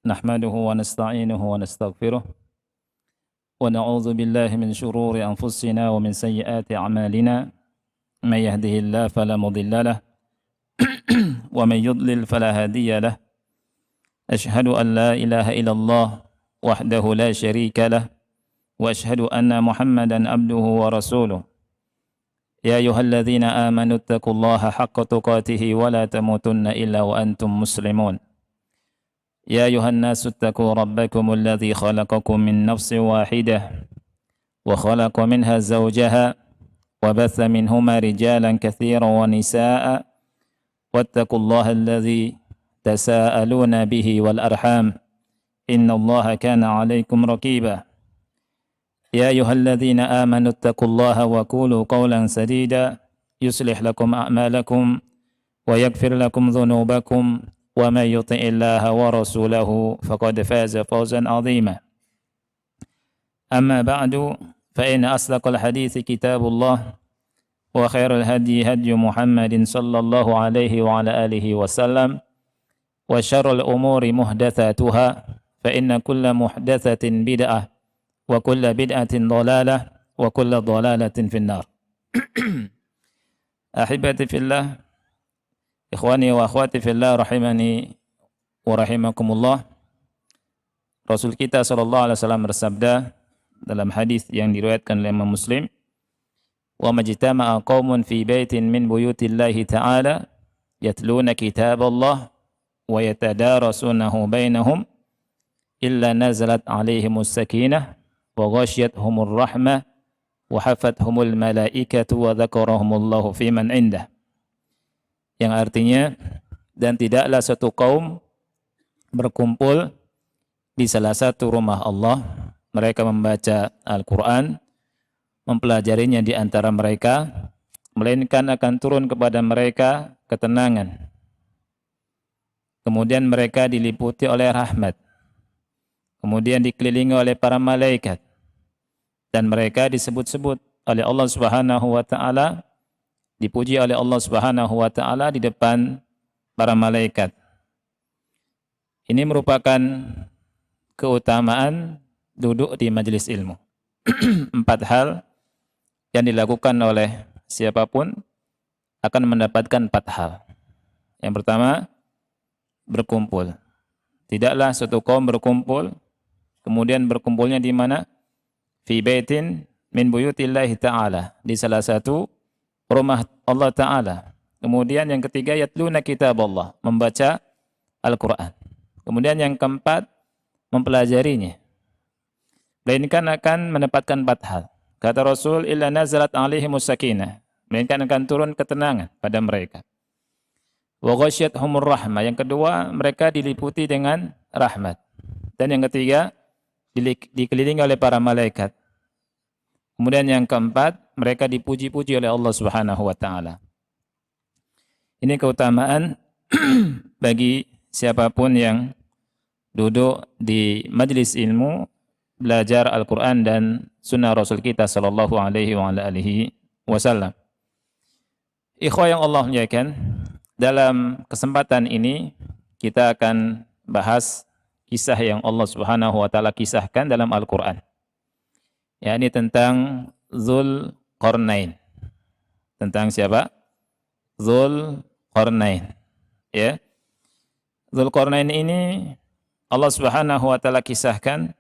نحمده ونستعينه ونستغفره ونعوذ بالله من شرور أنفسنا ومن سيئات أعمالنا من يهده الله فلا مضل له ومن يضلل فلا هادي له أشهد أن لا إله إلا الله وحده لا شريك له وأشهد أن محمدا عبده ورسوله يا أيها الذين آمنوا اتقوا الله حق تقاته ولا تموتن إلا وأنتم مسلمون يا أيها الناس اتقوا ربكم الذي خلقكم من نفس واحدة وخلق منها زوجها وبث منهما رجالا كثيرا ونساء واتقوا الله الذي تساءلون به والأرحام إن الله كان عليكم رقيبا يا أيها الذين آمنوا اتقوا الله وقولوا قولا سديدا يصلح لكم أعمالكم ويغفر لكم ذنوبكم ومن يطع الله ورسوله فقد فاز فوزا عظيما أما بعد فإن أصدق الحديث كتاب الله وخير الهدي هدي محمد صلى الله عليه وعلى آله وسلم وشر الأمور محدثاتها فإن كل محدثة بدعة وكل بدعة ضلالة وكل ضلالة في النار أحبتي في الله Ikhwani wa akhwati fillah rahimani wa rahimakumullah. Rasul kita sallallahu alaihi wasallam bersabda dalam hadis yang diriwayatkan oleh Imam Muslim, "Wa majtama'a qaumun fi baitin min buyutillahi ta'ala yatluna kitaballah wa yatadarasunahu bainahum illa nazalat 'alaihimus sakinah wa ghasyiyatuhumur rahmah wa hafathumul malaikatu wa dzakarahumullahu fi man 'indah." Yang artinya, dan tidaklah satu kaum berkumpul di salah satu rumah Allah, mereka membaca Al-Quran, mempelajarinya di antara mereka, melainkan akan turun kepada mereka ketenangan. Kemudian mereka diliputi oleh rahmat, kemudian dikelilingi oleh para malaikat, dan mereka disebut-sebut oleh Allah Subhanahu wa Ta'ala, dipuji oleh Allah Subhanahu wa Ta'ala di depan para malaikat. Ini merupakan keutamaan duduk di majelis ilmu. 4 hal yang dilakukan oleh siapapun akan mendapatkan 4 hal. Yang pertama, berkumpul. Tidaklah satu kaum berkumpul, kemudian berkumpulnya di mana? Fi baitin min buyutillahi ta'ala, di salah satu rumah Allah Ta'ala. Kemudian yang ketiga, yatluna kitab Allah, membaca Al-Quran. Kemudian yang keempat, mempelajarinya. Melainkan akan mendapatkan 4 hal. Kata Rasul, illa nazalat alaihimus sakinah, melainkan akan turun ketenangan pada mereka. Wa ghasyiyatuhumur rahmah, yang kedua, mereka diliputi dengan rahmat. Dan yang ketiga, dikelilingi oleh para malaikat. Kemudian yang keempat, mereka dipuji-puji oleh Allah Subhanahu wa Ta'ala. Ini keutamaan bagi siapapun yang duduk di majlis ilmu, belajar Al-Quran dan sunnah Rasul kita sallallahu alaihi wa alihi wasallam. Ikhwah yang Allah muliakan, dalam kesempatan ini kita akan bahas kisah yang Allah Subhanahu wa Ta'ala kisahkan dalam Al-Quran. Yakni tentang Dzulqarnain. Tentang siapa? Dzulqarnain. Ya. Dzulqarnain ini Allah Subhanahu wa Ta'ala kisahkan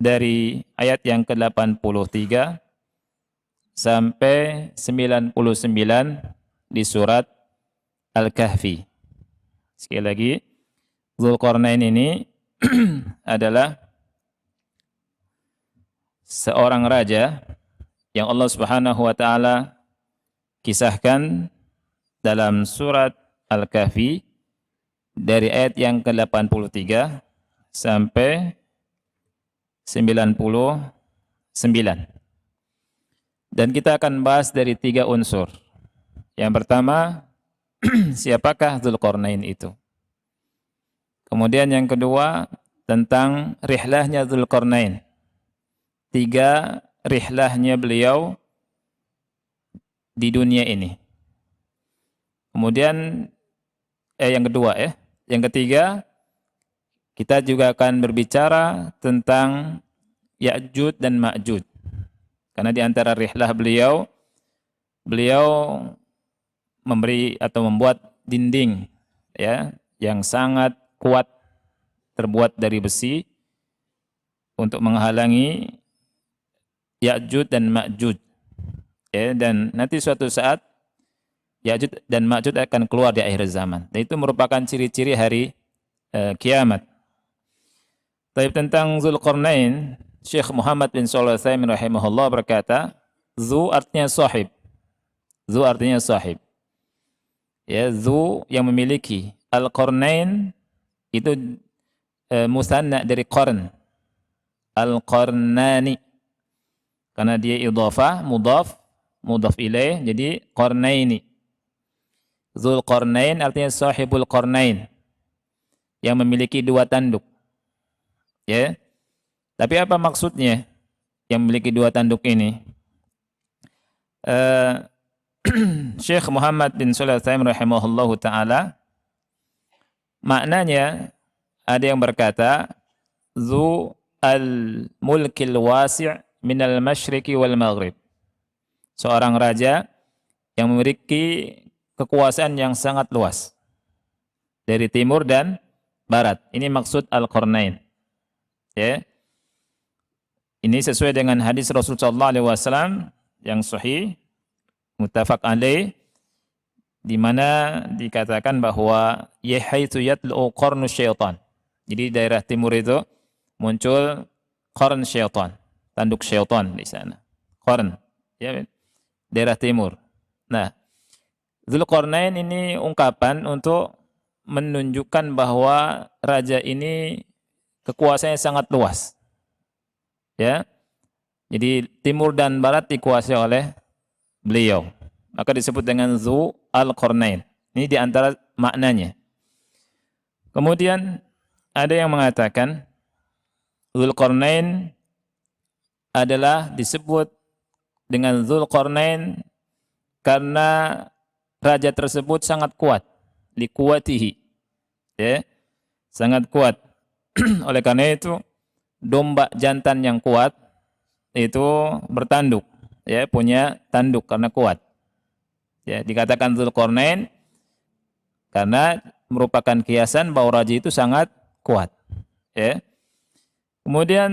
dari ayat yang ke-83 sampai 99 di surat Al-Kahfi. Sekali lagi, Dzulqarnain ini adalah seorang raja yang Allah Subhanahu wa Ta'ala kisahkan dalam surat Al-Kahfi dari ayat yang ke-83 sampai 99. Dan kita akan bahas dari 3 unsur. Yang pertama, siapakah Dzulqarnain itu? Kemudian yang kedua, tentang rihlahnya Dzulqarnain. 3 rihlahnya beliau di dunia ini. Kemudian yang kedua, yang ketiga, kita juga akan berbicara tentang Ya'juj dan Ma'juj. Karena di antara rihlah beliau memberi atau membuat dinding ya yang sangat kuat terbuat dari besi untuk menghalangi Ya'juj dan Ma'juj. Ya, dan nanti suatu saat Ya'juj dan Ma'juj akan keluar di akhir zaman. Dan itu merupakan ciri-ciri hari kiamat. Tapi tentang Dzulqarnain, Syekh Muhammad bin Shalih Al-Utsaimin rahimahullah berkata, Dzu artinya sahib. Dzu artinya sahib. Ya, Dzu yang memiliki. Al-Qarnain itu musanna dari qarn. Al-Qarnani. Karena dia idhafah, mudhaf ilaih, jadi qarnaini. Dzulqarnain artinya sahibul qarnain. Yang memiliki dua tanduk. Ya. Tapi apa maksudnya yang memiliki dua tanduk ini? Syekh Muhammad bin Shalih Al-Utsaimin rahimahullahu taala maknanya ada yang berkata Dzu al-mulkil wasi' minal masyriqi wal maghrib. Seorang raja yang memiliki kekuasaan yang sangat luas dari timur dan barat. Ini maksud Al-Qarnain. Ya. Ini sesuai dengan hadis Rasulullah SAW yang sahih, muttafaq alaih, di mana dikatakan bahwa yahaitu yatlu qarnu syaitan. Jadi daerah timur itu muncul qarn syaitan, tanduk syaitan di sana. Qarn, ya, daerah timur. Nah, Dzulqarnain ini ungkapan untuk menunjukkan bahwa raja ini kekuasaannya sangat luas. Ya. Jadi timur dan barat dikuasai oleh beliau. Maka disebut dengan Dzu al-Qarnain. Ini di antara maknanya. Kemudian ada yang mengatakan Dzulqarnain adalah disebut dengan Dzulqarnain karena raja tersebut sangat kuat, liquwatihi. Ya. Sangat kuat. Oleh karena itu domba jantan yang kuat itu bertanduk, ya, punya tanduk karena kuat. Ya, dikatakan Dzulqarnain karena merupakan kiasan bahwa raja itu sangat kuat. Ya. Kemudian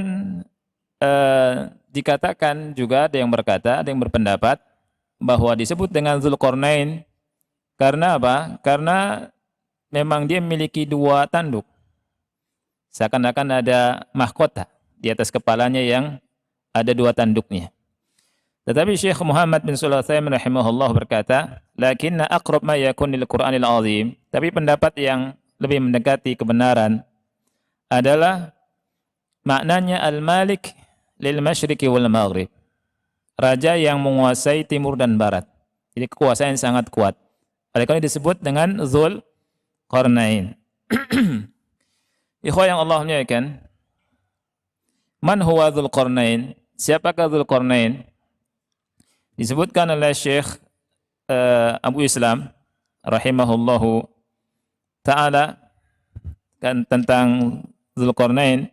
dikatakan juga ada yang berkata, ada yang berpendapat bahwa disebut dengan Dzulqarnain karena apa? Karena memang dia memiliki dua tanduk. Seakan-akan ada mahkota di atas kepalanya yang ada dua tanduknya. Tetapi Syekh Muhammad bin Shalih Al-Utsaimin rahimahullah berkata, "Lakinna aqrab ma yakun lil Qur'anil 'azim." Tapi pendapat yang lebih mendekati kebenaran adalah maknanya al-Malik lil Masyriqi wal Maghrib. Raja yang menguasai timur dan barat. Jadi kekuasaan yang sangat kuat. Oleh karena disebut dengan Dzulqarnain. Ikhwah yang Allah muliakan, man huwa Dzulqarnain? Siapakah Dzulqarnain? Disebutkan oleh Syekh Abu Islam rahimahullahu taala kan tentang Dzulqarnain.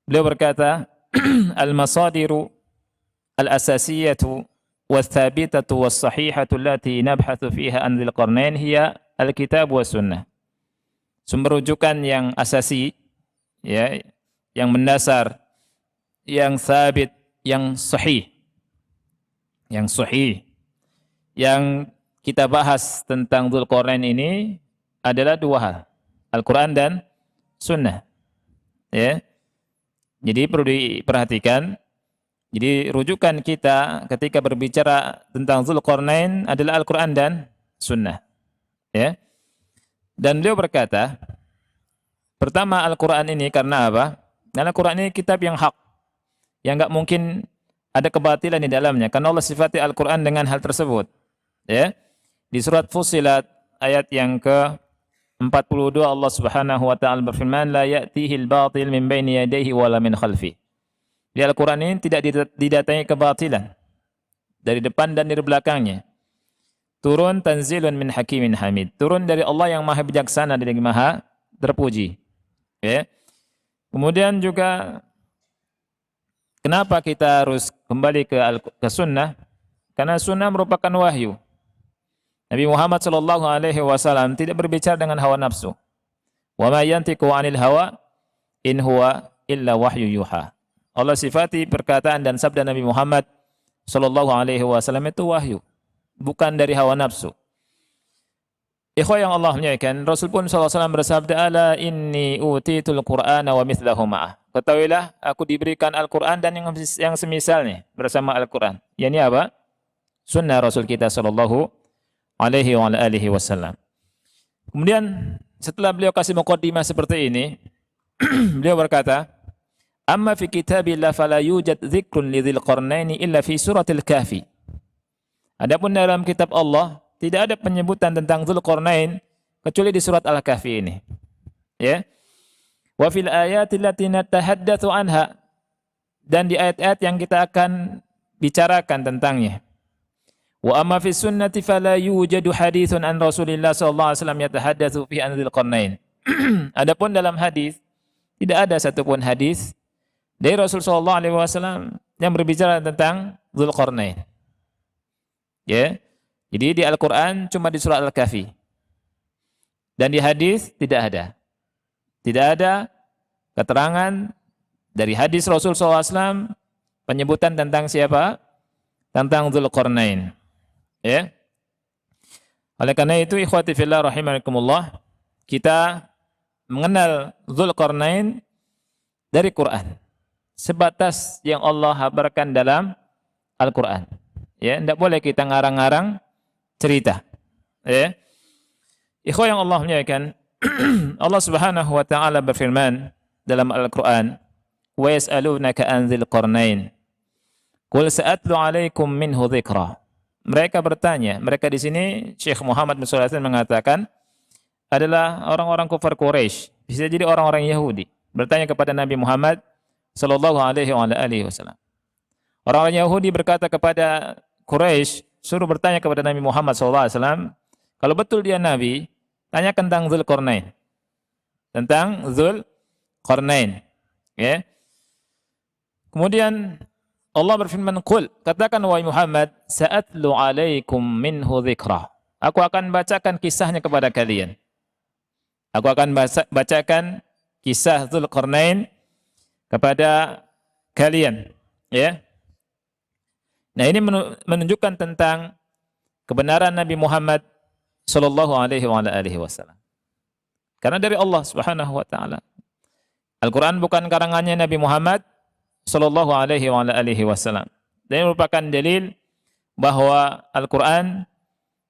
Beliau berkata, al-masadiru al-asasiyatu was-thabitatu was-sahihatu allati nabhathu fiha an Dzulqarnain hiya al-kitab was sunnah. Sumber rujukan yang asasi, ya, yang mendasar, yang sabit, yang sahih, yang kita bahas tentang Dzulqarnain ini adalah dua hal, Al-Quran dan Sunnah. Ya, jadi perlu diperhatikan. Jadi rujukan kita ketika berbicara tentang Dzulqarnain adalah Al-Quran dan Sunnah. Ya. Dan beliau berkata, pertama Al-Quran ini karena apa? Karena Al-Quran ini kitab yang hak, yang enggak mungkin ada kebatilan di dalamnya. Karena Allah sifati Al-Quran dengan hal tersebut. Ya, di surat Fussilat ayat yang ke-42 Allah Subhanahu wa taala berfirman, la ya'tihil batil min baini yadayhi wala min khalfi. Di Al-Quran ini tidak didatangi kebatilan dari depan dan dari belakangnya. Turun tanzilun min hakimin hamid. Turun dari Allah yang maha bijaksana dan yang maha terpuji. Ya. Kemudian juga kenapa kita harus kembali ke sunnah? Karena sunnah merupakan wahyu. Nabi Muhammad sallallahu alaihi wasallam tidak berbicara dengan hawa nafsu. Wa ma yantiqu 'anil hawa in huwa illa wahyu yuha. Allah sifati perkataan dan sabda Nabi Muhammad sallallahu alaihi wasallam itu wahyu, bukan dari hawa nafsu. Ikhwah yang Allah muliakan, Rasul pun sallallahu alaihi wasallam bersabda, "Ala inni utitul Qur'ana wa mithlahu ma'ah." Ketahuilah, aku diberikan Al-Qur'an dan yang semisalnya bersama Al-Qur'an. Yani apa? Sunnah Rasul kita sallallahu alaihi wa alihi wasallam. Kemudian setelah beliau kasih muqaddimah seperti ini, beliau berkata, "Amma fi kitabillah fala yujad dzikrun lidzil qarnaini illa fi suratil kahfi." Adapun dalam kitab Allah tidak ada penyebutan tentang Dzulqarnain kecuali di surat Al-Kahfi ini. Ya. Wa fil ayati allati natahaddatsu anha, dan di ayat-ayat yang kita akan bicarakan tentangnya. Wa amma fi sunnati fala yujadu haditsun an Rasulillah sallallahu alaihi wasallam yatahaddatsu fi an Dzulqarnain. Adapun dalam hadis tidak ada satupun hadis dari Rasul sallallahu alaihi wasallam yang berbicara tentang Dzulqarnain. Ya. Jadi di Al-Quran cuma di surat Al-Kahfi. Dan di hadis tidak ada. Tidak ada keterangan dari hadis Rasul SAW penyebutan tentang siapa? Tentang Dzulqarnain. Ya. Oleh karena itu, ikhwati fillah rahimakumullah, kita mengenal Dzulqarnain dari Quran. Sebatas yang Allah habarkan dalam Al-Quran. Ya, tidak boleh kita ngarang-ngarang cerita. Ya. Ikhwah yang Allah muliakan, Allah Subhanahu wa taala berfirman dalam Al-Qur'an, "Wa yas'alunaka an dzil qarnain. Qul sa'atlu 'alaikum minhu dzikra." Mereka bertanya, mereka di sini Syekh Muhammad bin Shalih Al-Utsaimin mengatakan adalah orang-orang kafir Quraisy, bisa jadi orang-orang Yahudi, bertanya kepada Nabi Muhammad sallallahu alaihi wasallam. Orang-orang Yahudi berkata kepada Quraisy, suruh bertanya kepada Nabi Muhammad SAW, kalau betul dia Nabi, tanya tentang Dzulqarnain. Tentang Dzulqarnain. Ya. Kemudian Allah berfirman, "Qul," katakan wahai Muhammad, "Sa'atlu 'alaikum minhu dzikra." Aku akan bacakan kisahnya kepada kalian. Aku akan bacakan kisah Dzulqarnain kepada kalian. Ya. Nah, ini menunjukkan tentang kebenaran Nabi Muhammad sallallahu alaihi wasallam. Karena dari Allah Subhanahu wa taala. Al-Qur'an bukan karangannya Nabi Muhammad sallallahu alaihi wasallam. Dan merupakan dalil bahwa Al-Qur'an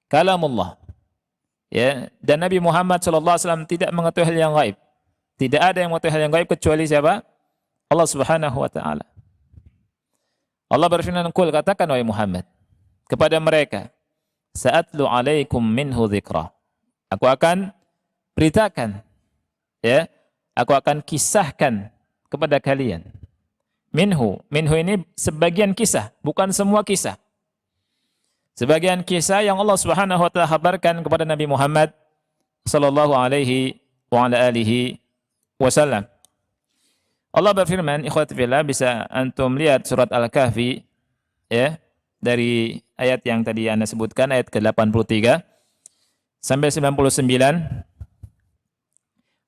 kalamullah. Ya, dan Nabi Muhammad sallallahu alaihi wasallam tidak mengetahui hal yang gaib. Tidak ada yang mengetahui hal yang gaib kecuali siapa? Allah Subhanahu wa taala. Allah berfirman, "Qul," katakan wahai Muhammad kepada mereka, "Sa'atlu 'alaikum minhu dzikra." Aku akan beritakan, ya, aku akan kisahkan kepada kalian. Minhu ini sebagian kisah, bukan semua kisah. Sebagian kisah yang Allah Subhanahu wa taala habarkan kepada Nabi Muhammad sallallahu alaihi wasallam. Allah berfirman, ikhwati fillah, bisa antum lihat surat Al-Kahfi, ya, dari ayat yang tadi Anda sebutkan, ayat ke-83 sampai 99.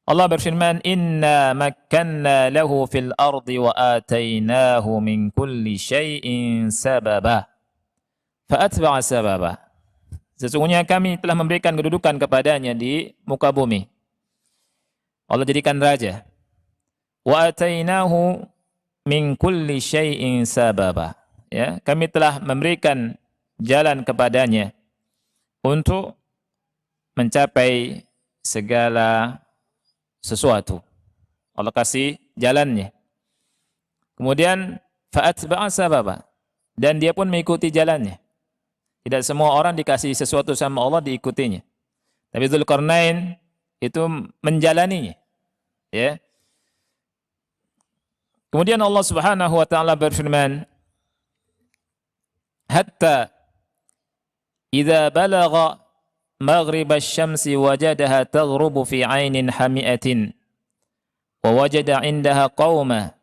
Allah berfirman, "Inna makkanna lahu fil ardi wa atainahu min kulli syai'in sababa. Fa'atba'a sababa." Sesungguhnya kami telah memberikan kedudukan kepadanya di muka bumi. Allah jadikan raja. Wa atainahu min kulli syai'in sababa. Ya, kami telah memberikan jalan kepadanya untuk mencapai segala sesuatu. Allah kasih jalannya. Kemudian fa'atba'a sababa, dan dia pun mengikuti jalannya. Tidak semua orang dikasih sesuatu sama Allah diikutinya. Tapi Dzulqarnain itu menjalaninya. Ya. Kemudian Allah Subhanahu wa taala berfirman, "Hatta idza balagha maghrib asy-syamsi wajadaha taghrubu fi 'ainin hami'atin wa wajada 'indaha qauma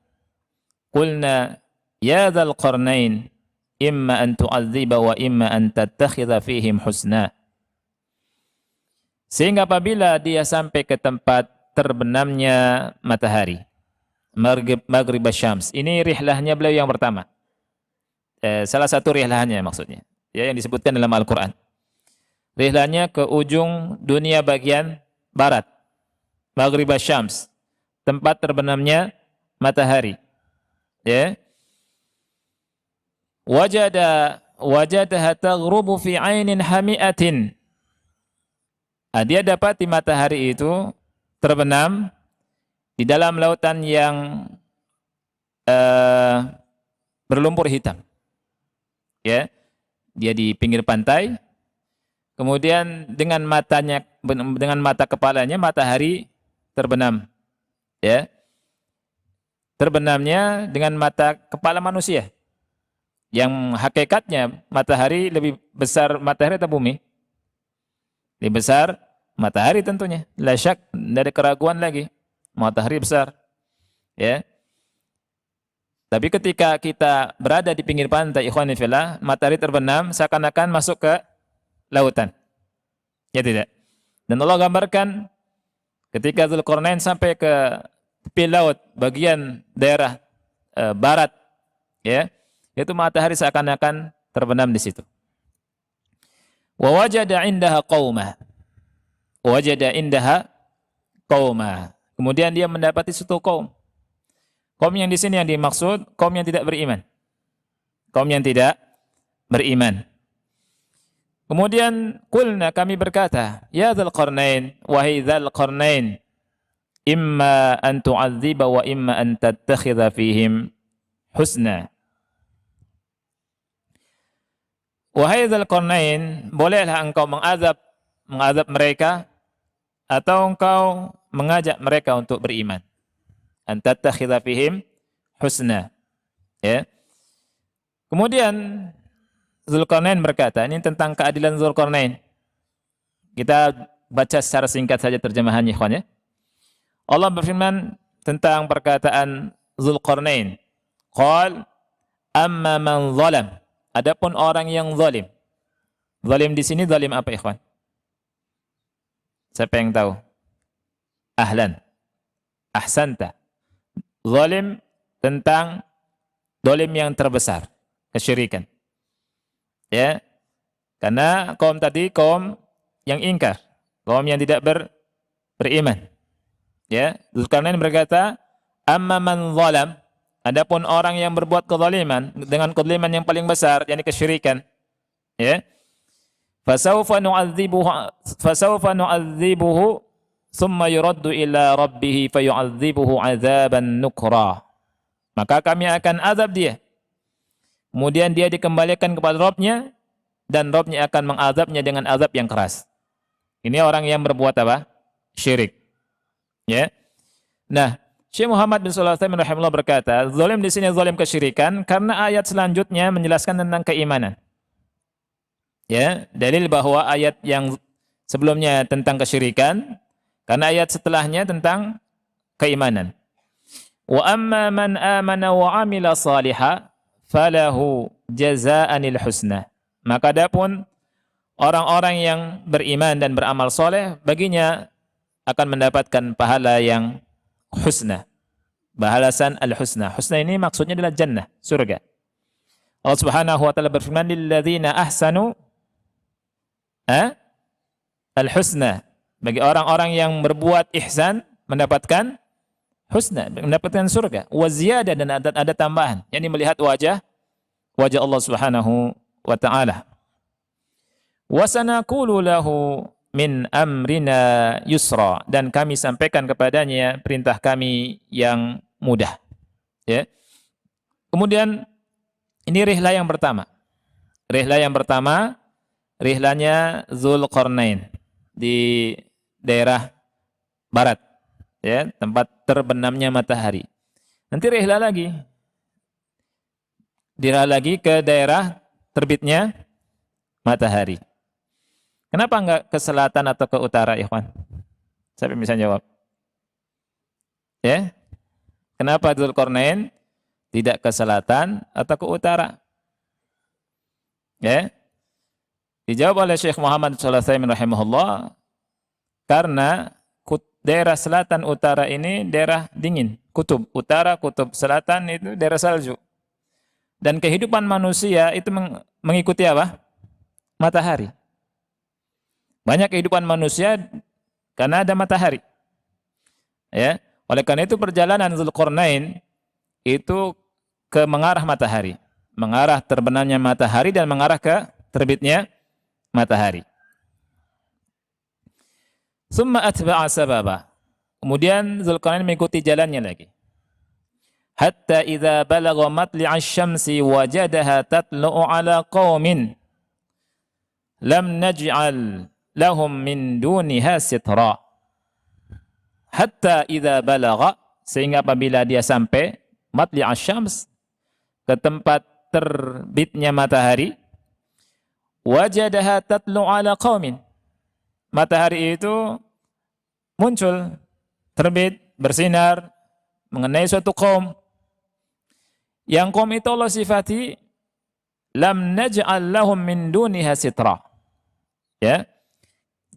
qulna ya dzal qarnain imma an tu'adziba wa imma an tattakhidha fihim husna. Sehingga apabila dia sampai ke tempat terbenamnya matahari, maghrib syams, ini rihlahnya beliau yang pertama. Salah satu rihlahnya maksudnya, ya, yang disebutkan dalam Al-Quran. Rihlahnya ke ujung dunia bagian barat, maghrib syams, tempat terbenamnya matahari. Ya. Wajadaha taghrubu fi 'ainin hami'atin. Dia dapati matahari itu terbenam di dalam lautan yang berlumpur hitam. Ya, dia di pinggir pantai. Kemudian dengan mata kepalanya matahari terbenam. Ya, terbenamnya dengan mata kepala manusia. Yang hakikatnya matahari lebih besar matahari atau bumi? Lebih besar matahari tentunya. La syak, tidak ada keraguan lagi. Matahari besar. Ya. Tapi ketika kita berada di pinggir pantai, ikhwani fillah, matahari terbenam seakan-akan masuk ke lautan. Ya tidak. Dan Allah gambarkan ketika Dzulqarnain sampai ke tepi laut bagian daerah barat, ya, itu matahari seakan-akan terbenam di situ. Wa wajada 'indaha qauma. Wajada 'indaha qauma. Kemudian dia mendapati suatu kaum. Kaum yang di sini yang dimaksud kaum yang tidak beriman. Kaum yang tidak beriman. Kemudian qulna, kami berkata, ya Dzul Qarnain, wahai Dzul Qarnain, imma an tu'adziba wa imma an tattakhidha fihim husna. Wahai Dzul Qarnain, bolehlah engkau mengazab mereka atau engkau mengajak mereka untuk beriman. An tattakhidha fihim husna. Ya. Kemudian Dzulqarnain berkata, ini tentang keadilan Dzulqarnain. Kita baca secara singkat saja terjemahannya, ikhwan, ya. Allah berfirman tentang perkataan Dzulqarnain. Qal amma man zalam. Adapun orang yang zalim. Zalim di sini zalim apa, ikhwan? Siapa yang tahu? Ahlan. Ahsanta. Zalim tentang zalim yang terbesar, kesyirikan. Ya. Karena kaum tadi kaum yang ingkar, kaum yang tidak beriman. Ya, Dzulqarnain berkata, "Amma man zalam." Adapun orang yang berbuat kezaliman dengan kezaliman yang paling besar, yakni kesyirikan, ya. Fasawfa nu'adzibuhu thumma yuraddu ila rabbih fayu'adzibuhu 'adzaban nukra. Maka kami akan azab dia. Kemudian dia dikembalikan kepada Rabb-nya dan Rabb-nya akan mengazabnya dengan azab yang keras. Ini orang yang berbuat apa? Syirik. Ya. Nah, Syekh Muhammad bin Shalih Al-Utsaimin rahimahullah berkata, zalim di sini zalim kesyirikan karena ayat selanjutnya menjelaskan tentang keimanan. Ya, dalil bahwa ayat yang sebelumnya tentang kesyirikan, karena ayat setelahnya tentang keimanan. Wa amma man amana wa amila salihah falahu jazaa'anil husna. Maka adapun orang-orang yang beriman dan beramal soleh, baginya akan mendapatkan pahala yang husna. Balasan al-husna. Husna ini maksudnya adalah jannah, surga. Allah Subhanahu wa taala berfirman, lilladzina ahsanu al-husna. Bagi orang-orang yang berbuat ihsan mendapatkan husna, mendapatkan surga. Wa ziyadah, dan ada tambahan, yakni melihat wajah Allah Subhanahu wa taala. Wa sanaqulu lahu min amrina yusra, dan kami sampaikan kepadanya perintah kami yang mudah. Ya. Kemudian ini rihlah yang pertama. Rihlah yang pertama, rihlanya Dzulqarnain di daerah barat, ya, tempat terbenamnya matahari. Nanti rihlah lagi. Dirihlah lagi ke daerah terbitnya matahari. Kenapa enggak ke selatan atau ke utara, ikhwan? Siapa yang bisa jawab? Ya. Kenapa Dzulqarnain tidak ke selatan atau ke utara? Ya. Dijawab oleh Syekh Muhammad Shalih Al-Utsaimin rahimahullah, karena daerah selatan utara ini daerah dingin, kutub utara, kutub selatan itu daerah salju. Dan kehidupan manusia itu mengikuti apa? Matahari. Banyak kehidupan manusia karena ada matahari. Ya, oleh karena itu perjalanan Dzulqarnain itu ke mengarah matahari, mengarah terbenamnya matahari dan mengarah ke terbitnya matahari. Summa atba'a sababa. Kemudian Dzulqarnain mengikuti jalannya lagi. Hatta idza balagha matli'asy syamsi wajadaha tatlu'u 'ala qaumin lam naj'al lahum min duniha sitra. Hatta idza balagha, sehingga apabila dia sampai matli'asy syams, ke tempat terbitnya matahari, wajadaha tatlu'u 'ala qaumin. Matahari itu muncul, terbit, bersinar mengenai suatu kaum. Yang kaum itu Allah sifati lam naj'al lahum min duniha sitra. Ya.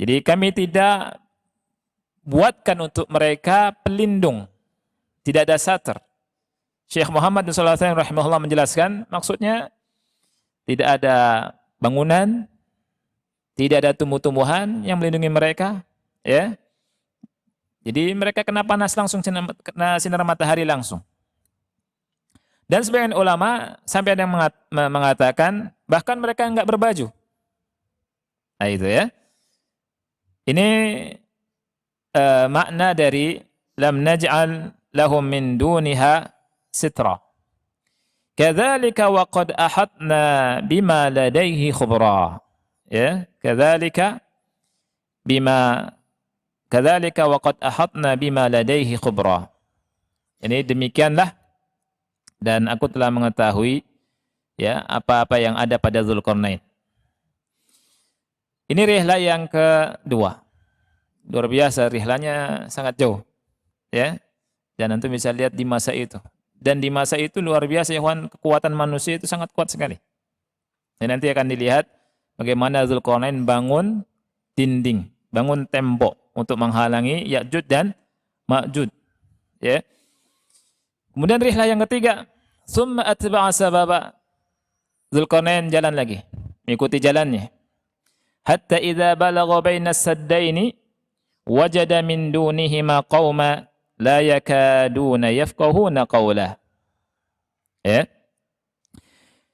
Jadi kami tidak buatkan untuk mereka pelindung. Tidak ada satar. Syekh Muhammad Shalih Al-Utsaimin rahimahullah menjelaskan, maksudnya tidak ada bangunan, tidak ada tumbuh-tumbuhan yang melindungi mereka, ya. Jadi mereka kena panas langsung, kena sinar matahari langsung. Dan sebagian ulama sampai ada yang mengatakan bahkan mereka enggak berbaju. Nah itu ya. Ini makna dari lam naj'al lahum min duniha sitra. Kadzalika wa qad ahatna bima ladaihi khubra. Ya, kadzalika wa qad ahatna bima ladaihi khubra. Ini demikianlah, dan aku telah mengetahui ya apa-apa yang ada pada Dzulqarnain. Ini rihlah yang kedua. Luar biasa, rihlanya sangat jauh. Ya. Dan nanti bisa lihat di masa itu. Dan di masa itu luar biasa ya, kekuatan manusia itu sangat kuat sekali. Dan nanti akan dilihat bagaimana Dzulqarnain bangun dinding, bangun tembok untuk menghalangi Ya'juj dan Ma'juj. Ya. Kemudian rihlah yang ketiga, summa atba'a sababa. Dzulqarnain jalan lagi, mengikuti jalannya. Hatta idza balagha baina as-saddaini wajada min dunihima qauma la yakaduna yafqahuna qawla. Ya.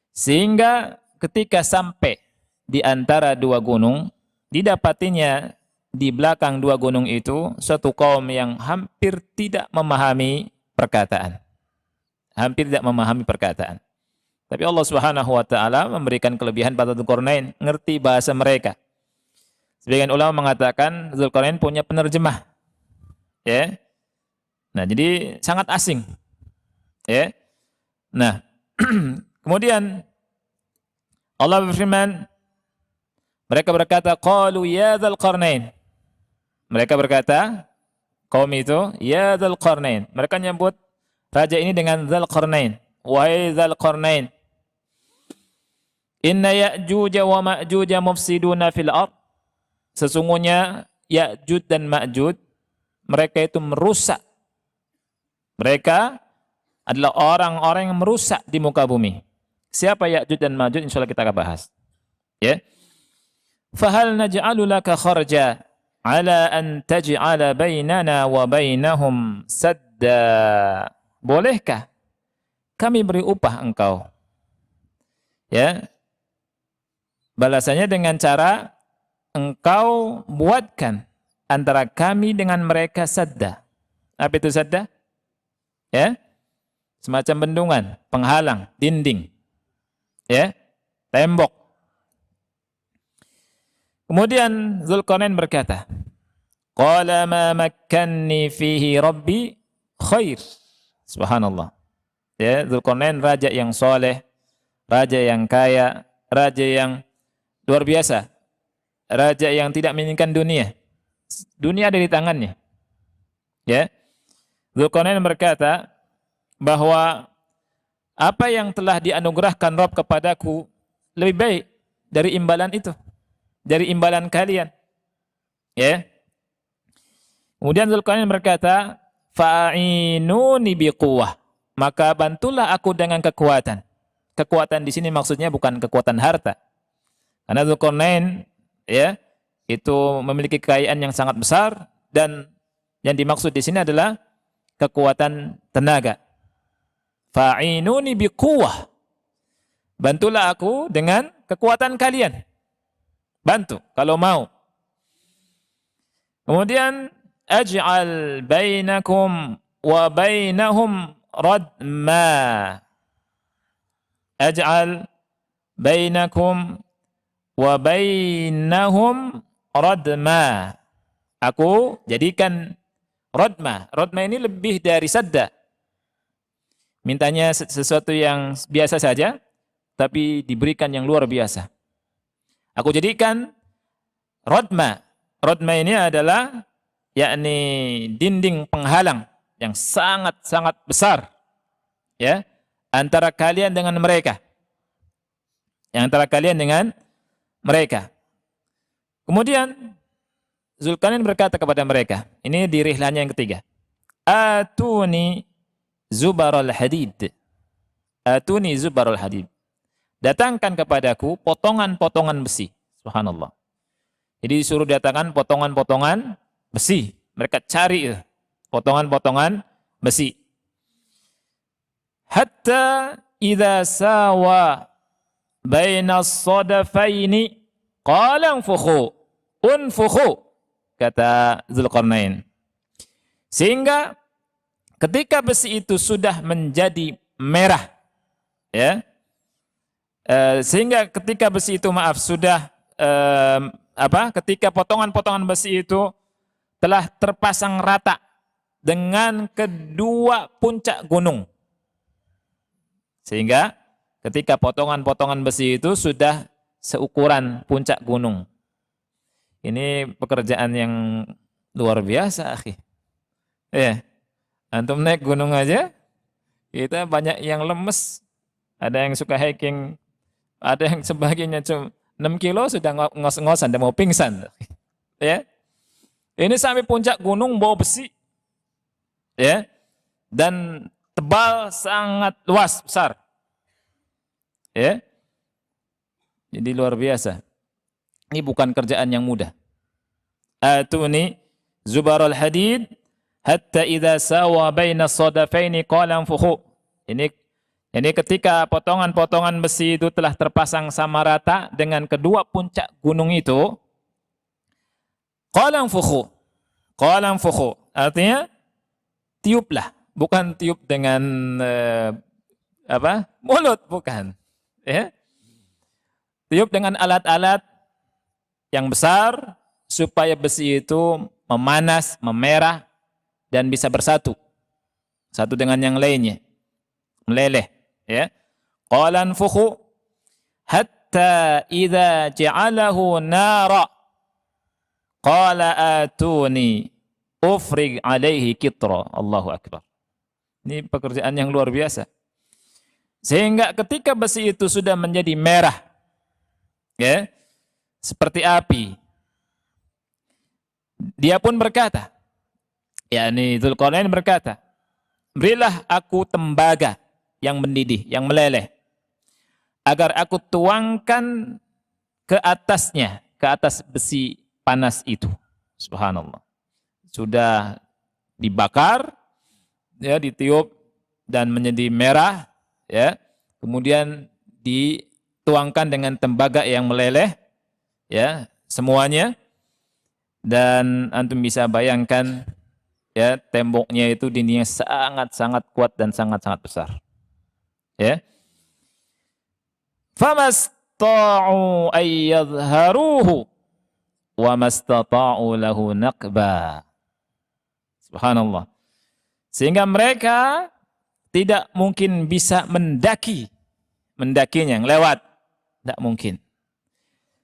Sehingga ketika sampai di antara dua gunung, didapatinya di belakang dua gunung itu suatu kaum yang hampir tidak memahami perkataan. Hampir tidak memahami perkataan. Tapi Allah Subhanahu wa taala memberikan kelebihan pada Dzulqarnain, ngerti bahasa mereka. Sebagian ulama mengatakan Dzulqarnain punya penerjemah. Ya. Nah, jadi sangat asing. Ya. Nah, kemudian Allah berfirman, mereka berkata, qalu ya Dzulqarnain. Mereka berkata, kaum itu, ya Dzulqarnain. Mereka menyebut raja ini dengan Dzulqarnain. Wahai Dzulqarnain, inna Ya'juj wa Ma'juj mufsiduna fil ard. Sesungguhnya Ya'juj dan Ma'juj, mereka itu merusak. Mereka adalah orang-orang yang merusak di muka bumi. Siapa Ya'juj dan Ma'juj? Insyaallah kita akan bahas. Ya. Fahal naj'alu laka kharja ala an taj'ala bainana wa bainahum sadda. Bolehkah kami beri upah engkau? Ya. Balasannya dengan cara engkau buatkan antara kami dengan mereka sadda. Apa itu sadda? Ya. Semacam bendungan, penghalang, dinding. Ya. Tembok. Kemudian Dzulqarnain berkata, qala ma makkanni fihi rabbi khair. Subhanallah. Ya, Dzulqarnain raja yang soleh, raja yang kaya, raja yang luar biasa, raja yang tidak menginginkan dunia. Dunia ada di tangannya. Ya, Dzulqarnain berkata bahwa apa yang telah dianugerahkan Rabb kepadaku lebih baik dari imbalan itu, dari imbalan kalian. Ya. Kemudian Dzulqarnain berkata, fa'inuni biquwwah. Maka bantulah aku dengan kekuatan. Kekuatan di sini maksudnya bukan kekuatan harta. Karena Dzulqarnain ya, itu memiliki kekayaan yang sangat besar dan yang dimaksud di sini adalah kekuatan tenaga. Fa'inuni biquwwah. Bantulah aku dengan kekuatan kalian. Bantu kalau mau. Kemudian aj'al bainakum wa bainahum radma. Aj'al bainakum wa bainahum radma. Aku jadikan radma. Radma ini lebih dari sadda. Mintanya sesuatu yang biasa saja, tapi diberikan yang luar biasa. Aku jadikan radma. Radma ini adalah yakni dinding penghalang yang sangat-sangat besar ya antara kalian dengan mereka. Yang antara kalian dengan mereka. Kemudian Dzulqarnain berkata kepada mereka, ini di rihlahnya yang ketiga. Atuni zubaral hadid. Atuni zubaral hadid. Datangkan kepadaku potongan-potongan besi. Subhanallah. Jadi disuruh datangkan potongan-potongan besi. Mereka cari potongan-potongan besi. Hatta idza sawa baina as-sadafaini qala unfukhu. Unfukhu, kata Dzulqarnain. Sehingga ketika besi itu sudah menjadi merah, ya, sehingga ketika besi itu sudah ketika potongan-potongan besi itu telah terpasang rata dengan kedua puncak gunung. Sehingga ketika potongan-potongan besi itu sudah seukuran puncak gunung. Ini pekerjaan yang luar biasa, akhi. Ya, antum naik gunung aja, kita banyak yang lemes. Ada yang suka hiking, ada yang sebagainya cuma 6 kilo sudah ngos-ngosan, dan mau pingsan. Ya. Ini sampai puncak gunung bawa besi. Ya. Dan tebal, sangat luas, besar. Ya. Jadi luar biasa. Ini bukan kerjaan yang mudah. Atuni zubarul hadid hatta idza sawa baina sadafaini qala anfukhu. Ini ketika potongan-potongan besi itu telah terpasang sama rata dengan kedua puncak gunung itu, qala anfukhu. Qala anfukhu artinya tiuplah, bukan tiup dengan mulut, bukan. Ya. Tiup dengan alat-alat yang besar supaya besi itu memanas, memerah dan bisa bersatu satu dengan yang lainnya, meleleh. Ya, qala anfukhu hatta idza ja'alahu nara qala atuni ufrig alaihi kitra. Allahu akbar. Ini pekerjaan yang luar biasa. Sehingga ketika besi itu sudah menjadi merah, ya, seperti api, dia pun berkata, yakni Dzulqarnain berkata, berilah aku tembaga yang mendidih, yang meleleh, agar aku tuangkan ke atasnya, ke atas besi panas itu. Subhanallah. Sudah dibakar, ya, ditiup dan menjadi merah, ya. Kemudian dituangkan dengan tembaga yang meleleh, ya, semuanya. Dan antum bisa bayangkan, ya, temboknya itu dindingnya sangat-sangat kuat dan sangat-sangat besar. Ya. Famasta'u ay yadhharuhu wa mastata'u lahu naqba. Subhanallah. Sehingga mereka tidak mungkin bisa mendakinya, lewat. Tidak mungkin.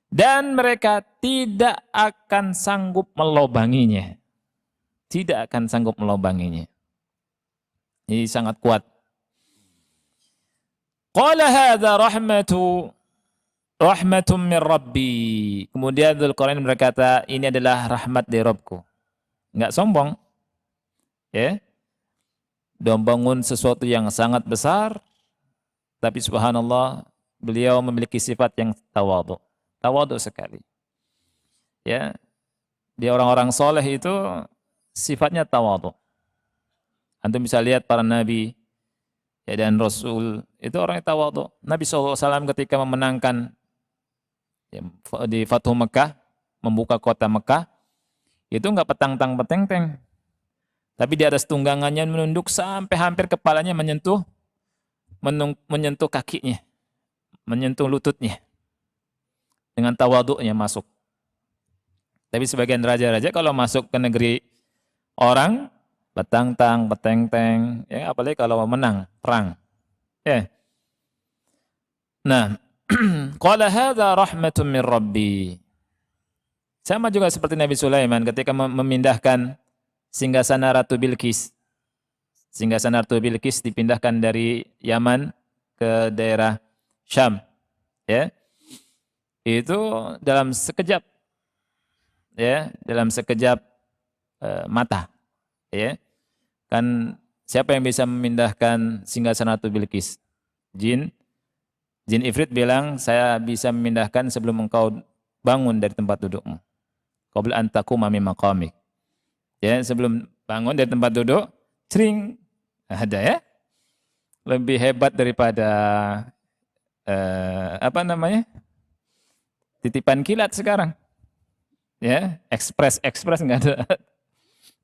Dan mereka tidak akan sanggup melobanginya. Tidak akan sanggup melobanginya. Ini sangat kuat. Qala hadza rahmatun min Rabbi. Kemudian Dzulqarnain berkata, ini adalah rahmat dari Rabbku. Enggak sombong. Ya. Dan bangun sesuatu yang sangat besar, tapi subhanallah, beliau memiliki sifat yang tawadhu. Tawadhu sekali. Ya. Dia orang-orang soleh itu sifatnya tawadhu. Antum bisa lihat para nabi ya, dan rasul itu orang yang tawadhu. Nabi SAW ketika memenangkan ya, di Fathu Mekah, membuka kota Mekah, itu enggak petang-tang-peteng-teng. Tapi di atas tunggangannya menunduk sampai hampir kepalanya menyentuh kakinya, menyentuh lututnya. Dengan tawadhu'nya masuk. Tapi sebagian raja-raja kalau masuk ke negeri orang, petang-tang, peteng-teng, ya apalagi kalau menang perang. Ya. Nah, qala hadza rahmatun min Rabbi. Sama juga seperti Nabi Sulaiman ketika memindahkan singgasana Ratu Bilqis. Singgasana Ratu Bilqis dipindahkan dari Yaman ke daerah Syam. Ya. Itu dalam sekejap. Ya, dalam sekejap mata. Ya. Kan siapa yang bisa memindahkan singgasana Ratu Bilqis? Jin Ifrit bilang, saya bisa memindahkan sebelum engkau bangun dari tempat dudukmu. Qabla an taquma min maqamik. Ya, sebelum bangun dari tempat duduk, cering, ada ya. Lebih hebat daripada titipan kilat sekarang. Ya, ekspres nggak ada,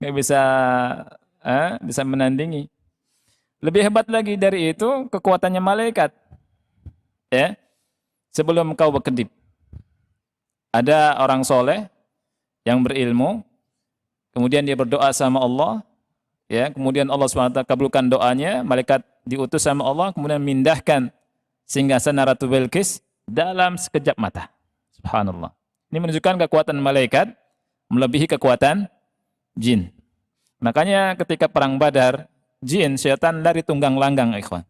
nggak bisa menandingi. Lebih hebat lagi dari itu kekuatannya malaikat. Ya, sebelum engkau berkedip, ada orang soleh yang berilmu, kemudian dia berdoa sama Allah, ya, kemudian Allah SWT kabulkan doanya, malaikat diutus sama Allah, kemudian memindahkan singgasana Ratu Bilqis dalam sekejap mata. Subhanallah. Ini menunjukkan kekuatan malaikat melebihi kekuatan jin. Makanya ketika perang Badar, jin, syaitan lari tunggang langgang, ikhwan.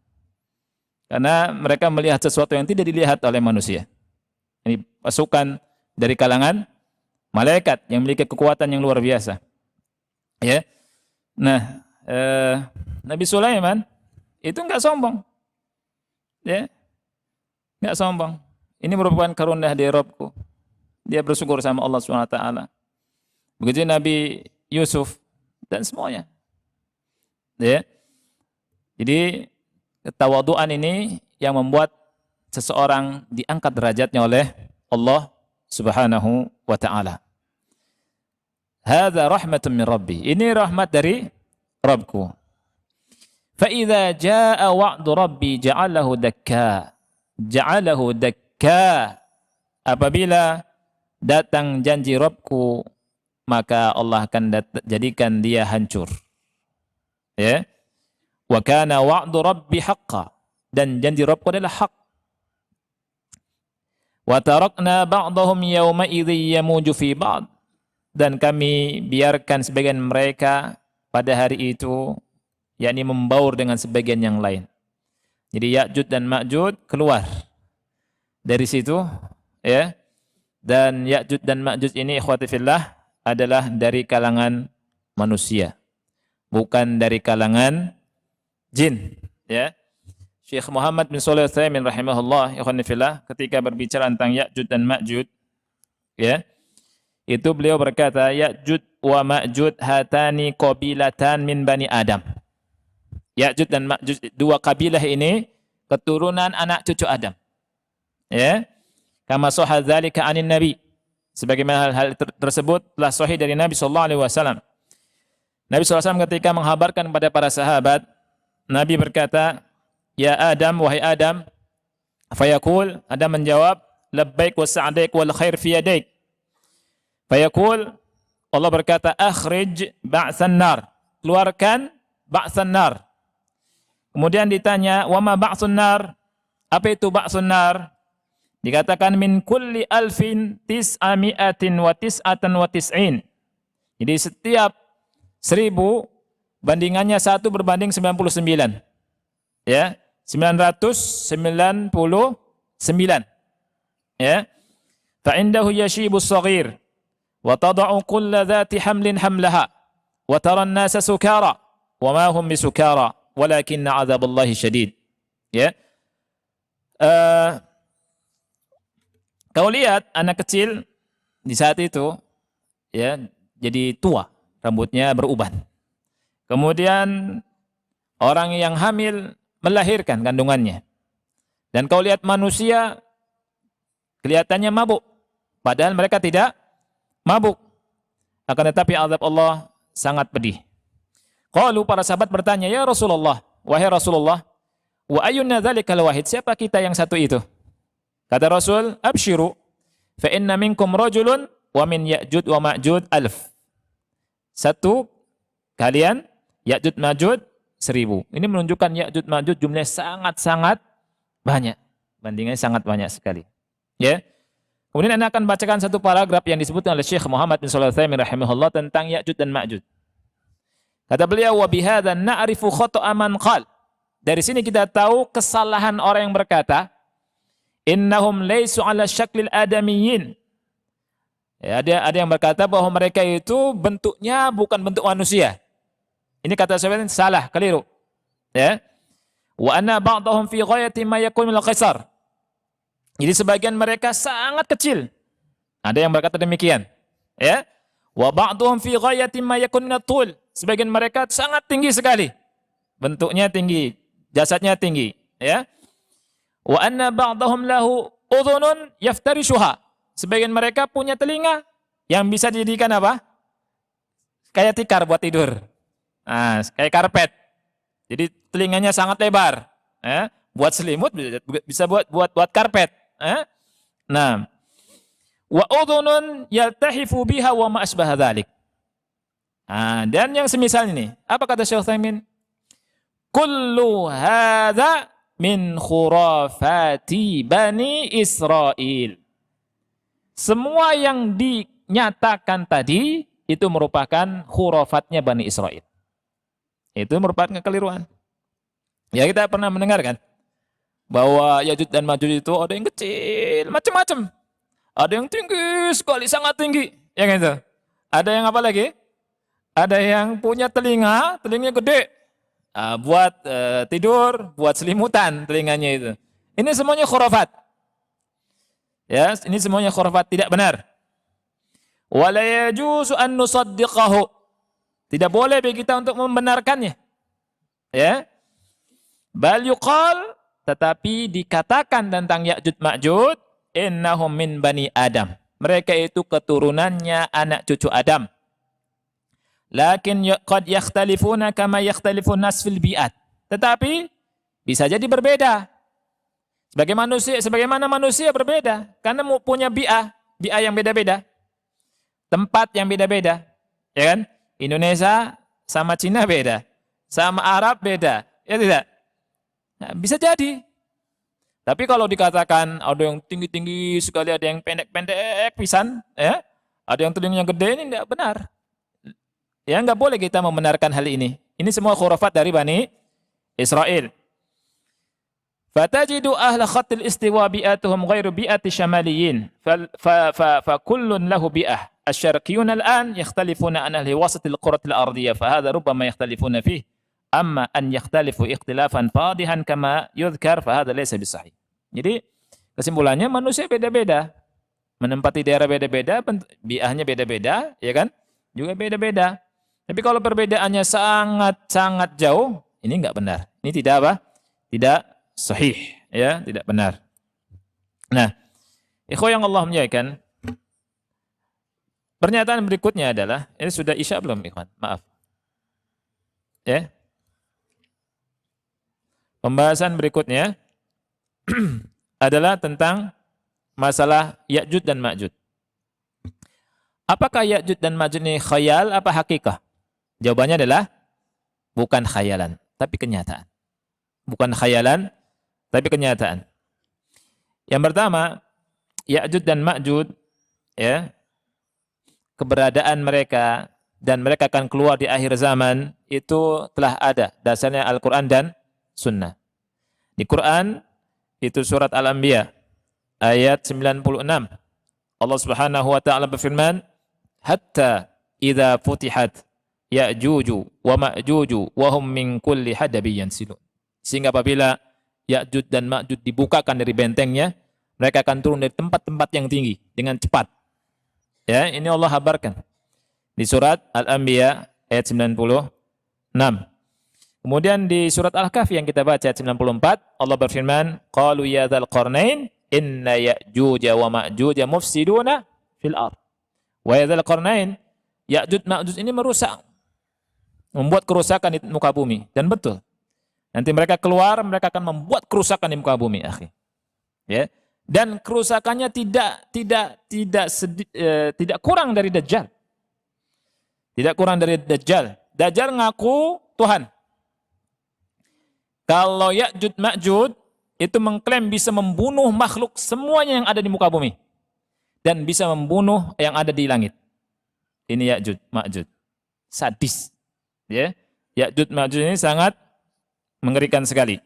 Karena mereka melihat sesuatu yang tidak dilihat oleh manusia. Ini pasukan dari kalangan malaikat yang memiliki kekuatan yang luar biasa. Ya. Nah, Nabi Sulaiman itu enggak sombong. Ya. Enggak sombong. Ini merupakan karunia dari Rabbku. Dia bersyukur sama Allah SWT. Begitu Nabi Yusuf dan semuanya. Ya. Jadi ketawaduan ini yang membuat seseorang diangkat derajatnya oleh Allah Subhanahu wa taala. Hadza rahmatun min Rabbi. Ini rahmat dari Rabbku. Fa idza jaa wa'du Rabbi ja'alahu dakka. Ja'alahu dakka. Apabila datang janji Rabbku, maka Allah akan jadikan dia hancur. Ya. Wa kana wa'du Rabbi haqqan, dan janji Rabbku adalah hak. Wa tarakna ba'dahum yawma idzi yamuju fi ba'd, dan kami biarkan sebagian mereka pada hari itu yakni membaur dengan sebagian yang lain. Jadi Ya'juj dan Ma'juj keluar dari situ, ya. Dan Ya'juj dan Ma'juj ini ikhwati fillah adalah dari kalangan manusia, bukan dari kalangan jin, ya. Syekh Muhammad bin Shalih Al-Utsaimin rahimahullah, ikhwani fillah, ketika berbicara tentang Ya'juj dan Ma'juj, ya, itu beliau berkata, Ya'juj wa Ma'juj hatani qabilatan min bani Adam. Ya'juj dan Ma'juj, dua kabilah ini keturunan anak cucu Adam. Ya. Kama sahha dzalika 'anin Nabi. Sebagaimana hal tersebut telah sahih dari Nabi sallallahu alaihi wasallam. Nabi SAW ketika menghabarkan kepada para sahabat, Nabi berkata, ya Adam, wahai Adam, fayaqul, Adam menjawab, labbaik wa sa'daik wal khair fi yadaik. Fayaqul, Allah berkata, akhrij ba'san nar, keluarkan ba'san nar. Kemudian ditanya, wa ma ba'sun nar? Apa itu ba'sun nar? Dikatakan min kulli alfin tis'ami'atin wa tis'atan wa tis'in. Jadi setiap 1000 bandingannya 1 berbanding 99. Ya, 999. Ya. Fa indahu yashibus shaghir wa tad'u kulla dhati hamlin hamlaha wa tara an-nasa sukara wa ma hum bisukara walakinna 'adzaballahi syadid. Ya. Kau lihat anak kecil di saat itu, ya, jadi tua, rambutnya beruban. Kemudian orang yang hamil melahirkan kandungannya. Dan kau lihat manusia kelihatannya mabuk, padahal mereka tidak mabuk. Akan tetapi azab Allah sangat pedih. Qalu, para sahabat bertanya, ya Rasulullah, wahai Rasulullah, wa ayyunna dzalikal wahid, siapa kita yang satu itu? Kata Rasul, abshiru, fa inna minkum rajulun wa min Ya'jud wa Ma'jud 1000. Satu kalian, Ya'jud Ma'jud 1000. Ini menunjukkan Ya'jud Ma'jud jumlahnya sangat-sangat banyak. Bandingnya sangat banyak sekali. Ya. Kemudian Anda akan bacakan satu paragraf yang disebutkan oleh Syekh Muhammad bin Shalih Al-Utsaimin rahimahullah tentang Ya'jud dan Ma'jud. Kata beliau, wa bihadza na'rifu khata'a man qala. Dari sini kita tahu kesalahan orang yang berkata, innahum laysu ala syaklil adamiyyin. Ya, ada yang berkata bahwa mereka itu bentuknya bukan bentuk manusia. Ini kata sahabat salah, keliru. Ya. Wa anna ba'dahum fi ghayati ma yakun min al-qisar. Jadi sebagian mereka sangat kecil. Ada yang berkata demikian. Ya. Wa ba'dahum fi ghayati ma yakun min at-tul. Sebagian mereka sangat tinggi sekali. Bentuknya tinggi, jasadnya tinggi, ya. Wa anna ba'dahum lahu udhunun yaftarishuha. Sebagian mereka punya telinga yang bisa dijadikan apa? Kayak tikar buat tidur. Nah, kayak karpet. Jadi telinganya sangat lebar, ya. Buat selimut bisa buat karpet, ya. Nah, wa udhunun yaltahifu biha wa ma asbaha dzalik. Nah, dan yang semisal ini, apa kata Syekh Utsaimin? Kullu hadza min khurafati Bani Israel. Semua yang dinyatakan tadi itu merupakan khurafatnya Bani Israel. Itu merupakan kekeliruan. Ya, kita pernah mendengarkan bahwa Ya'juj dan Ma'juj itu ada yang kecil, macam-macam. Ada yang tinggi sekali, sangat tinggi. Ya gitu. Ada yang apa lagi? Ada yang punya telinganya gede. Buat tidur, buat selimutan telinganya itu. Ini semuanya khurafat. Ya, ini semuanya khurafat, tidak benar. Wala yajuzu an nusaddiqahu. Tidak boleh bagi kita untuk membenarkannya. Ya. Bal yuqal, tetapi dikatakan tentang Ya'juj Ma'juj, innahum min bani Adam. Mereka itu keturunannya anak cucu Adam. Lakin qad yakhtalifuna kama yakhtalifun nas fil bi'at. Tetapi bisa jadi berbeda. Sebagaimana manusia berbeda karena punya bi'ah yang beda-beda. Tempat yang beda-beda. Ya kan? Indonesia sama Cina beda. Sama Arab beda. Ya tidak? Nah, bisa jadi. Tapi kalau dikatakan ada yang tinggi-tinggi sekali, ada yang pendek-pendek pisan, ya. Ada yang telinganya gede, ini tidak benar. Ya, enggak boleh kita membenarkan hal ini. Ini semua khurafat dari Bani Israel. Fatajidu ahla khatil istiwa bi'atuhum ghairu bi'ati syamaliyin. Fa kullun lahu bi'ah. Asy-syarqiyun al-an yakhtalifuna an ahli wasatil quratil ardiyah. Fa hadha rubbama yakhtalifuna fihi. Amma an yakhtalifu ikhtilafan fadihan kama yudhkar fa hadha laysa bisahih. Jadi kesimpulannya manusia beda-beda. Menempati daerah beda-beda, bi'ahnya beda-beda, ya kan? Juga beda-beda. Tapi kalau perbedaannya sangat-sangat jauh, ini enggak benar. Ini tidak apa? Tidak sahih, ya, tidak benar. Nah, ikhwah yang Allah muliakan, pernyataan berikutnya adalah, ini sudah isya belum, ikhwan? Maaf. Ya. Pembahasan berikutnya adalah tentang masalah Ya'juj dan Ma'juj. Apakah Ya'juj dan Ma'juj ini khayal apa hakikah? Jawabannya adalah bukan khayalan, tapi kenyataan. Bukan khayalan, tapi kenyataan. Yang pertama, Ya'juj dan Ma'juj, ya, keberadaan mereka dan mereka akan keluar di akhir zaman, itu telah ada dasarnya Al-Quran dan Sunnah. Di Quran, itu surat Al-Anbiya, ayat 96. Allah Subhanahu wa ta'ala berfirman, hatta idza futihat Ya'juju wa Ma'juju wa hum min kulli hadabin yansilun. Sehingga apabila Ya'juj dan Ma'juj dibukakan dari bentengnya, mereka akan turun dari tempat-tempat yang tinggi dengan cepat. Ya, ini Allah habarkan di surat Al-Anbiya ayat 96. Kemudian di surat Al-Kahfi yang kita baca ayat 94, Allah berfirman, qalu ya dzal qarnain inna Ya'juj wa Ma'juj mufsiduna fil ardh. Wa ya dzal qarnain, Ya'juj Ma'juj ini merusak, membuat kerusakan di muka bumi. Dan betul, nanti mereka keluar, mereka akan membuat kerusakan di muka bumi, akhi. Ya. Dan kerusakannya tidak kurang dari Dajjal. Tidak kurang dari Dajjal. Dajjal ngaku Tuhan. Kalau Ya'juj Ma'juj itu mengklaim bisa membunuh makhluk semuanya yang ada di muka bumi dan bisa membunuh yang ada di langit. Ini Ya'juj Ma'juj. Sadis. Ya. Ya'juj Ma'juj ini sangat mengerikan sekali.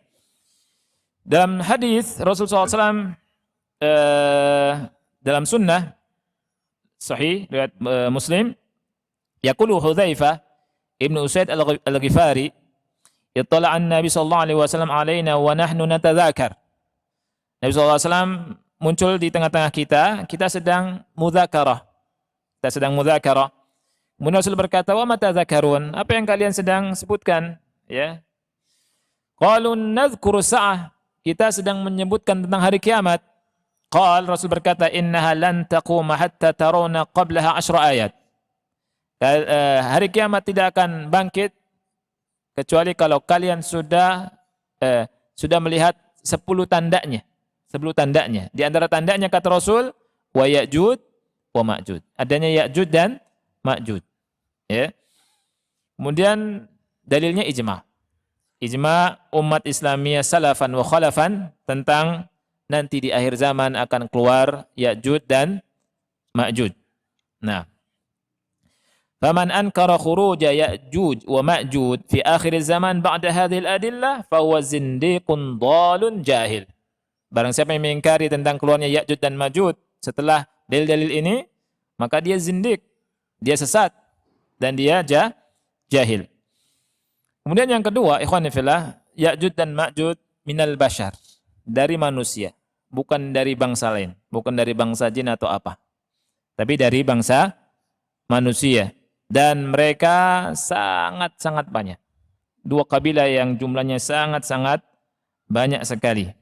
Dalam hadis Rasulullah SAW dalam sunnah sahih riwayat Muslim, yaqulu Hudzaifah ibnu Usaid al-Ghifari, ittala'a an-nabi sallallahu alaihi wasallam alaina wa nahnu natadzakar. Nabi sallallahu alaihi wasallam muncul di tengah-tengah kita sedang mudzakarah. Kemudian Rasul berkata, "Wa mata dzakarun?" Apa yang kalian sedang sebutkan? Ya. Qalu nadhkuru sa'ah. Kita sedang menyebutkan tentang hari kiamat. Rasul berkata, innaha lan taquma hatta tarawna qablaha 10 ayat. Hari kiamat tidak akan bangkit kecuali kalau kalian sudah melihat 10 tandanya. 10 tandanya. Di antara tandanya kata Rasul, wa Ya'juj wa Ma'juj. Adanya Ya'juj dan Ma'juj. Ya. Kemudian dalilnya ijma'. Ijma' umat Islamiyah salafan wa khalafan tentang nanti di akhir zaman akan keluar Ya'juj dan Ma'juj. Nah, faman ankara khuruja Ya'juj wa Ma'juj fi akhir zaman ba'da hadhihi al-adillah fa huwa zindiqun dhalun jahil. Barang siapa yang mengingkari tentang keluarnya Ya'juj dan Ma'juj setelah dalil-dalil ini, maka dia zindik, dia sesat dan dia jahil. Kemudian yang kedua, ikhwan fillah, Ya'juj dan Ma'juj minal bashar, dari manusia, bukan dari bangsa lain, bukan dari bangsa jin atau apa, tapi dari bangsa manusia, dan mereka sangat-sangat banyak. Dua kabilah yang jumlahnya sangat-sangat banyak sekali.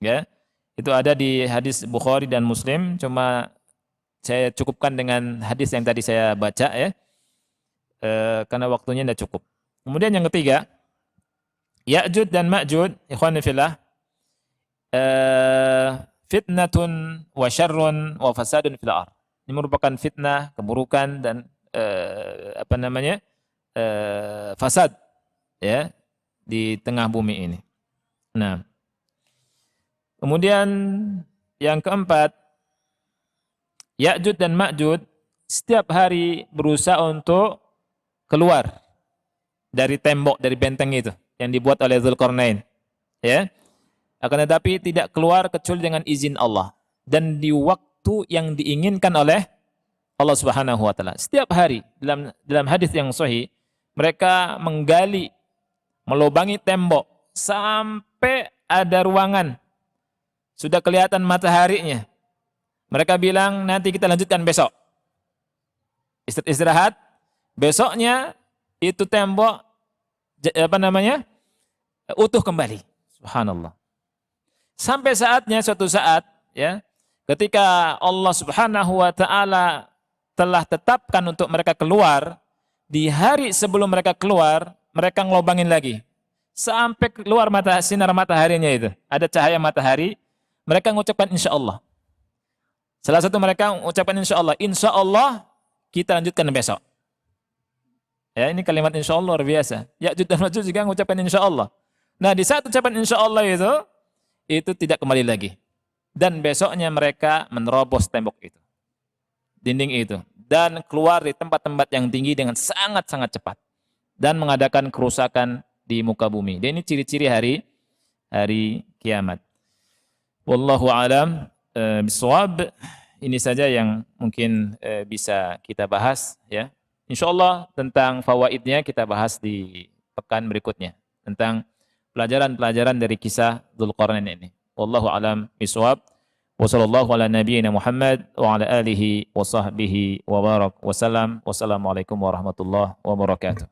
Ya, itu ada di hadis Bukhari dan Muslim. Cuma saya cukupkan dengan hadis yang tadi saya baca ya, karena waktunya tidak cukup. Kemudian yang ketiga, Ya'juj dan Ma'juj, ikhwan fillah, fitnatun wa syarrun wa fasadun fil ardh. Ini merupakan fitnah, keburukan dan fasad ya di tengah bumi ini. Nah, kemudian yang keempat, Ya'juj dan Ma'juj setiap hari berusaha untuk keluar dari tembok, dari benteng itu yang dibuat oleh Dzulqarnain. Ya. Akan tetapi tidak keluar kecuali dengan izin Allah dan di waktu yang diinginkan oleh Allah Subhanahu wa taala. Setiap hari dalam hadis yang sahih, mereka menggali, melubangi tembok sampai ada ruangan. Sudah kelihatan mataharinya. Mereka bilang, nanti kita lanjutkan besok. Istirahat. Besoknya itu tembok utuh kembali. Subhanallah. Sampai saatnya, suatu saat ya, ketika Allah Subhanahu wa taala telah tetapkan untuk mereka keluar, di hari sebelum mereka keluar, mereka ngelobangin lagi. Sampai keluar sinar mataharinya itu. Ada cahaya matahari, mereka mengucapkan insyaallah. Salah satu mereka mengucapkan insyaallah kita lanjutkan besok. Ya, ini kalimat insyaallah luar biasa. Ya'juj dan Ma'juj juga mengucapkan insyaallah. Nah, di saat ucapan insyaallah itu tidak kembali lagi. Dan besoknya mereka menerobos tembok itu. Dinding itu. dan keluar di tempat-tempat yang tinggi dengan sangat-sangat cepat dan mengadakan kerusakan di muka bumi. Dan ini ciri-ciri hari kiamat. Wallahu alam bisawab. Ini saja yang mungkin bisa kita bahas ya. Insyaallah tentang fawaidnya kita bahas di pekan berikutnya tentang pelajaran-pelajaran dari kisah Dzulqarnain ini. Wallahu alam bisawab. Wa sallallahu ala nabiyyina Muhammad wa ala alihi wa sahbihi wa barak wa salam. Wassalamualaikum warahmatullahi wabarakatuh.